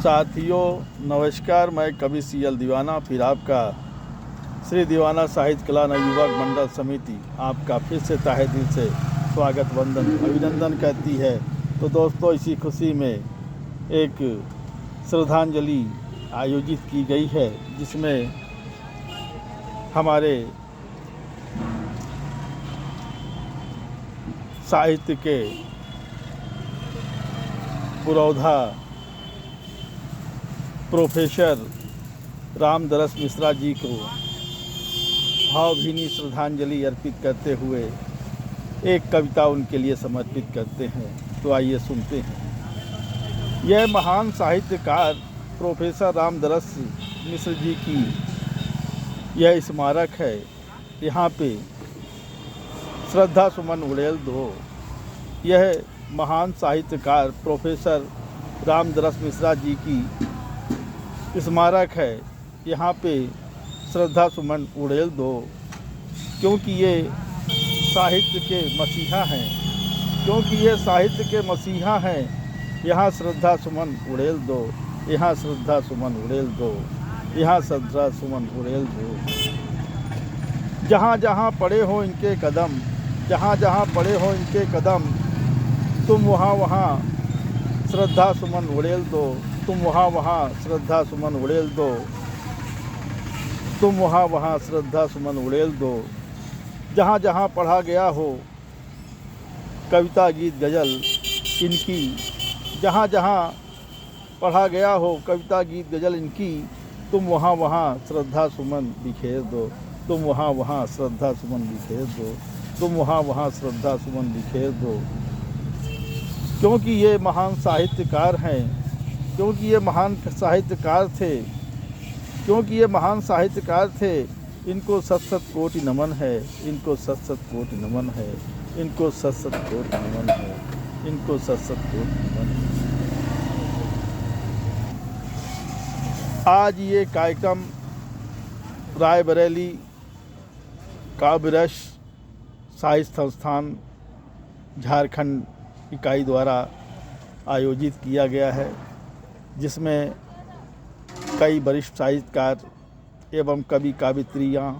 साथियों नमस्कार, मैं कवि सीएल दीवाना फिर आपका श्री दीवाना साहित्य कला युवक मंडल समिति आपका फिर से तहे दिल से स्वागत वंदन अभिनंदन कहती है। तो दोस्तों, इसी खुशी में एक श्रद्धांजलि आयोजित की गई है, जिसमें हमारे साहित्य के पुरोधा प्रोफेसर रामदरस मिश्रा जी को भावभीनी श्रद्धांजलि अर्पित करते हुए एक कविता उनके लिए समर्पित करते हैं। तो आइए सुनते हैं। यह महान साहित्यकार प्रोफेसर रामदरस मिश्र जी की यह स्मारक है। यहाँ पे श्रद्धा सुमन उड़ेल दो। यह महान साहित्यकार प्रोफेसर रामदरस मिश्रा जी की स्मारक है। यहाँ पे श्रद्धा सुमन उड़ेल दो, क्योंकि ये साहित्य के मसीहा हैं। क्योंकि ये साहित्य के मसीहा हैं। यहाँ श्रद्धा सुमन उड़ेल दो, यहाँ श्रद्धा सुमन उड़ेल दो, यहाँ श्रद्धा सुमन उड़ेल दो। जहाँ जहाँ पड़े हो इनके कदम, जहाँ जहाँ पड़े हो इनके कदम, तुम वहाँ वहाँ श्रद्धा सुमन उड़ेल दो। तुम वहाँ वहाँ श्रद्धा सुमन उड़ेल दो। तुम वहाँ वहाँ श्रद्धा सुमन उड़ेल दो। जहाँ जहाँ पढ़ा गया हो कविता गीत गज़ल इनकी, जहाँ जहाँ पढ़ा गया हो कविता गीत गज़ल इनकी, तुम वहाँ वहाँ श्रद्धा सुमन बिखेर दो। तुम वहाँ वहाँ श्रद्धा सुमन बिखेर दो। तुम वहाँ वहाँ श्रद्धा सुमन बिखेर दो। क्योंकि ये महान साहित्यकार हैं। क्योंकि ये महान साहित्यकार थे। क्योंकि ये महान साहित्यकार थे। इनको सत सत कोटि नमन है। इनको सत सत कोटि नमन है। इनको सत सत कोटि नमन है। इनको सत सत कोटि नमन है। आज ये कार्यक्रम रायबरेली काव्यरस साहित्य संस्थान झारखंड इकाई द्वारा आयोजित किया गया है, जिसमें कई वरिष्ठ साहित्यकार एवं कवि कवित्रियाँ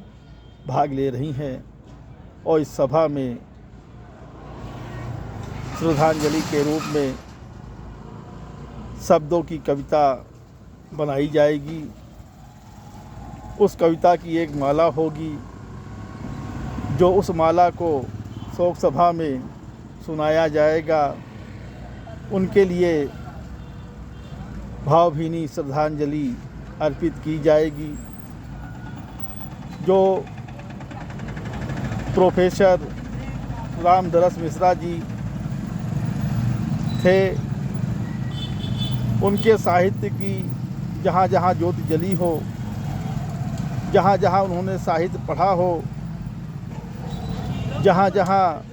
भाग ले रही हैं। और इस सभा में श्रद्धांजलि के रूप में शब्दों की कविता बनाई जाएगी। उस कविता की एक माला होगी, जो उस माला को शोक सभा में सुनाया जाएगा। उनके लिए भावभीनी श्रद्धांजलि अर्पित की जाएगी। जो प्रोफेसर रामदरस मिश्रा जी थे, उनके साहित्य की जहाँ जहाँ ज्योति जली हो, जहाँ जहाँ उन्होंने साहित्य पढ़ा हो, जहाँ जहाँ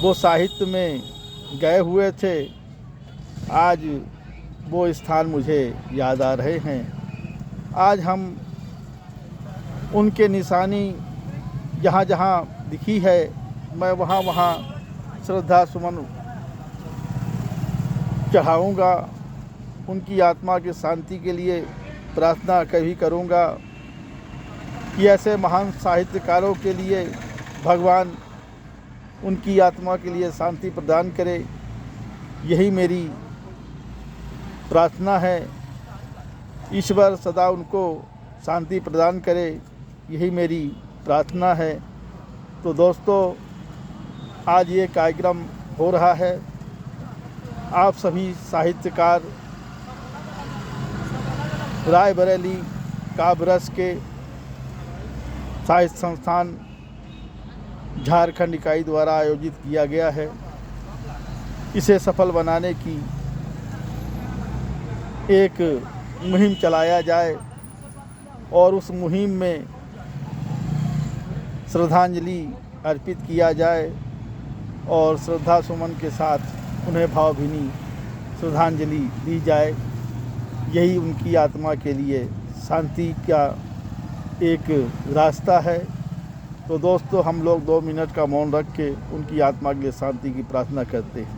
वो साहित्य में गए हुए थे, आज वो स्थान मुझे याद आ रहे हैं। आज हम उनके निशानी जहाँ जहाँ दिखी है, मैं वहाँ वहाँ श्रद्धा सुमन चढ़ाऊँगा। उनकी आत्मा की शांति के लिए प्रार्थना कभी करूँगा कि ऐसे महान साहित्यकारों के लिए भगवान उनकी आत्मा के लिए शांति प्रदान करे। यही मेरी प्रार्थना है। ईश्वर सदा उनको शांति प्रदान करे, यही मेरी प्रार्थना है। तो दोस्तों, आज ये कार्यक्रम हो रहा है। आप सभी साहित्यकार रायबरेली काव्यरस के साहित्य संस्थान झारखंड इकाई द्वारा आयोजित किया गया है। इसे सफल बनाने की एक मुहिम चलाया जाए और उस मुहिम में श्रद्धांजलि अर्पित किया जाए और श्रद्धा सुमन के साथ उन्हें भावभीनी श्रद्धांजलि दी जाए। यही उनकी आत्मा के लिए शांति का एक रास्ता है। तो दोस्तों, हम लोग 2 मिनट का मौन रख के उनकी आत्मा के लिए शांति की प्रार्थना करते हैं।